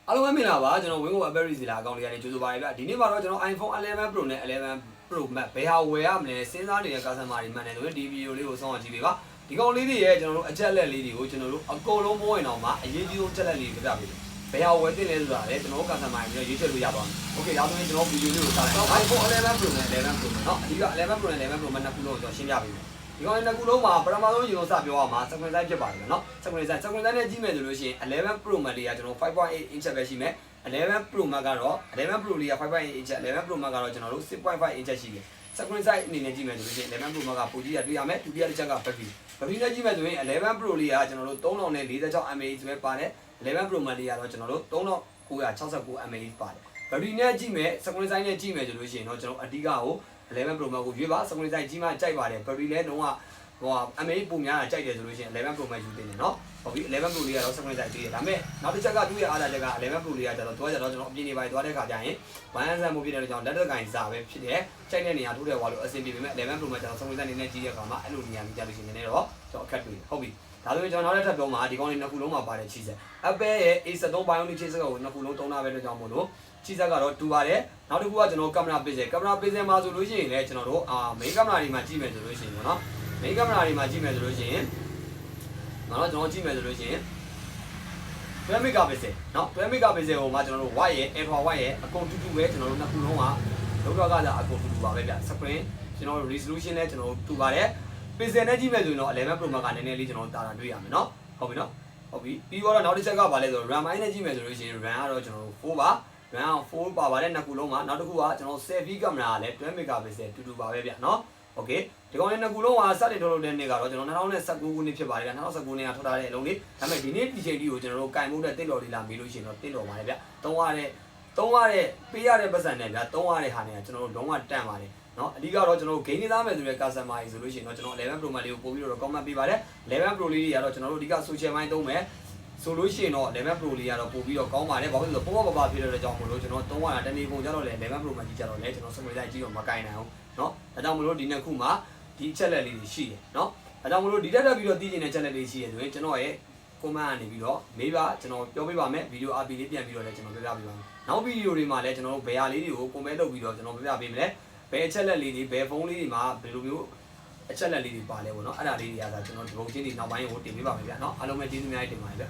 အားလုံးပဲမင်္ဂလာပါကျွန်တော် Wingo Apple Reseller အကောင့်လေးကနေကြိုဆိုပါရစေဗျဒီနေ့မှာတော့ကျွန်တော် iPhone 11 Pro နဲ့ 11 Pro Max ဘယ်ဟာဝယ်ရမလဲစဉ်းစားနေတဲ့ customer တွေမှန်တယ်ဆိုရင်ဒီဗီဒီယိုလေးကိုစောင့်ကြည့်ပေးပါဒီကောင်လေးတွေရဲ့ကျွန်တော်တို့အချက်လက်လေးတွေကိုကျွန်တော်တို့အကုန်လုံးမိုးဝင်အောင်မှာအရေးကြီးဆုံးချက်လက်လေးတွေပြပြပေးဘယ်ဟာဝယ်သင့်လဲဆိုတာလည်းကျွန်တော်တို့ customer တွေရွေးချယ်လို့ရပါမယ်။ Okay ဒါဆိုရင်ကျွန်တော်ဗီဒီယိုလေးကိုစလိုက်အောင် iPhone 11 Pro နဲ့11 Pro เนาะအဓိက11 Pro နဲ့11 Pro မှာနှစ်ခုလုံးကိုကျွန်တော်ရှင်းပြပေးမယ်ဒီကောင်နှစ်ခုလုံးမှာပထမဆုံးရေလုံးစပြောရမှာ screen size ဖြစ်ပါတယ်เนาะ screen size နဲ့ကြည့်မယ်ဆိုလို့ရှိရင်11 Pro Max လေးကကျွန်တော် 5.8 inch ပဲရှိမယ်11 Pro Max ကတော့11 Pro လေးက 5.8 inch 11 Pro Max ကတော့ကျွန်တော်တို့ 6.5 inch ရှိတယ် screen size အနေနဲ့ကြည့်မယ်ဆိုလို့ရှိရင်11 Pro Max ကပိုကြီးရတွေ့ရမယ်ဒုတိယတစ်ချက်က battery နဲ့ကြည့်မယ်ဆိုရင်11 Pro လေးကကျွန်တော်တို့3046 mAh ပဲပါတယ်11 Pro Max လေးကတော့ကျွန်တော်တို့3969 mAh ပါတယ် battery နဲ့ကြည့်မယ် screen size နဲ့ကြည့်မယ်ဆိုလို့ရှိရင်တော့ကျွန်တော်အဓိကကို11 Pro Max ကိုရွေးပါ screen size ကြီးမှကြိုက်ပါတယ် battery လည်းလုံးဝmAh ပုံများတာကြိုက်တယ်ဆိုလို့ရှိရင်11 Pro Max ယူတင်တယ်เนาะဟုတ်ပြီ11 Pro လေးကတော့ screen size ကြီးတယ်ဒါပေမဲ့နောက်တစ်ချက်ကသူ့ရဲ့အားသာချက်က11 Pro လေးကကျတော့ကျွန်တော်အပြင်နေပိုင်းသွားတဲ့ခါကျရင်100 မို့ဖြစ်တဲ့ကြောင့်လက်တက်ကင်စာပဲဖြစ်တယ်ကြိုက်တဲ့နေရာထိုးတယ်ဟွာလို့အဆင်ပြေပေမဲ့11 Pro Max ကျတော့ screen size နေနဲ့ကြီးတဲ့အခါမှာအဲ့လိုနေရာကြီးကြလို့ရှိရင်လည်းတော့ကျွန်တော်အခက်တွေ့ဟုတ်ပြီဒါဆိုရင်ကျွန်တော်နောက်တစ်ထပ်ပြောမှာဒီကောင်းလေးနှစ်ခုလုံးမှာပါတယ်ချီဆက် Apple ရဲ့ A73 Bionic ချီဆက်ကိုနှစ်ခုလုံးသုံးတာပဲတော့ကြောင့်မို့လို့ချီဆက်ကတော့တူပါတယ်နောက်တစ်ခုကကျွန်တော်ကင်မရာ pixel မှာဆိုလို့ရှိရင်လည်းကျွန်တော်တို့main camera တွေမှာကြည့်မယ်ဆိုလို့ရှိရင်ပေါ့နော် main camera တွေမှာကြည့်မယ်ဆိုလို့ရှိရင်ကျွန်တော်ကြည့်မယ်ဆိုလို့ရှိရင်12 megapixel เนาะ12 megapixel ကိုမှကျွန်တော်တို့ wide ရဲ့ ultra wide ရဲ့အကုန်တူတူပဲကျွန်တော်တို့နှစ်ခုလုံးကလောက်တော့ကစားအကုန်တူတူပါပဲဗျ screen ကျွန်တော်တို့ resolution နဲ့ကျွန်တော်တို့တူပါတယ် pixel နဲ့ကြည့်မယ်ဆိုရင်တော့11 Pro Max ကနည်းနည်းလေးကျွန်တော်တာတာတွေ့ရမယ်เนาะဟုတ်ပြီเนาะဟုတ်ပြီပြီးတော့နောက်တစ်ချက်ကပါလဲဆိုတော့ RAM ပိုင်းနဲ့ကြည့်မယ်ဆိုလို့ရှိရင် RAM ကတော့ကျွန်တော်တို့4ပါ RAM 4ပါပါတယ်နှစ်ခုလုံးမှာနောက်တစ်ခုကကျွန်တော် selfie camera ကလည်း12 megapixel တူတူပါပဲဗျเนาะโอเคဒီကောင်လေးနှစ်ခုလုံးကစတင်ထုတ်လုပ်တဲ့နေ့ကတော့ကျွန်တော်2019ခုနှစ်ဖြစ်ပါတယ်ဗျ2019ခုနှစ်ကထုတ်ထားတဲ့အလုံးလေးဒါပေမဲ့ဒီနေ့ဒီချိန်ကြီးကိုကျွန်တော်တို့ကင်မှုတဲ့တစ်တော်လေးလာမေးလို့ရှိရင်တော့တစ်တော်ပါတယ်ဗျသုံးရတဲ့ပေးရတဲ့ပတ်စံနဲ့ဗျသုံးရတဲ့ဟာတွေကကျွန်တော်တို့လုံးဝတန့်ပါတယ်เนาะအဓိကတော့ကျွန်တော်တို့ gain နေသားမယ်ဆိုတဲ့ customer ကြီးဆိုလို့ရှိရင်တော့ကျွန်တော်11 Pro Max လေးကိုပို့ပြီးတော့ comment ပေးပါတယ်11 Pro လေးတွေကတော့ကျွန်တော်တို့အဓိက social ပိုင်းသုံးမယ်ဆိုလို့ရှိရင်တော့11 Pro လေးကတော့ပို့ပြီးတော့ကောင်းပါတယ်ဘာလို့လဲဆိုတော့ပေါ့ဖြစ်တဲ့ကြောင့်မလို့ကျွန်တော်သုံးရတာတနေ့ပုံကြတော့လေ11 Pro Max ကြီးကြတော့လေကျွန်တော်စမွေလိုက်ကြီးတော့မကင်နိုင်အောင်เนาะဒါကြောင့်မလို့ဒီနှစ်ခုမှာဒီချက်လက်လေးတွေရှိတယ်เนาะဒါကြောင့်မလို့ဒီတက်ပြီးတော့သိချင်တဲ့ချက်လက်လေးရှိရဆိုရင်ကျွန်တော်ရဲ့ comment ကနေပြီးတော့မေးပါကျွန်တော်ပြောပြပါမယ်ဗီဒီယို RP လေးပြန်ပြီးတော့လည်းကျွန်တော်ပြပြပေးပါမယ်နောက်ဗီဒီယိုတွေမှာလည်းကျွန်တော်တို့ဘယ်ဟာလေးတွေကို comment လုပ်ပြီးတော့ကျွန်တော်ပြပြပေးမယ်ဘယ်အချက်လက်လေးတွေဘယ်ဖုန်းလေးတွေမှာဘယ်လိုမျိုးအချက်လက်လေးတွေပါလဲပေါ့เนาะအဲ့ဒါလေးတွေကကျွန်တော်ဒီပုံချင်းတွေနောက်ပိုင်းကိုတင်ပေးပါမယ်ဗျာเนาะအားလုံးပဲကျေးဇူးများတင်ပါတယ်ဗျ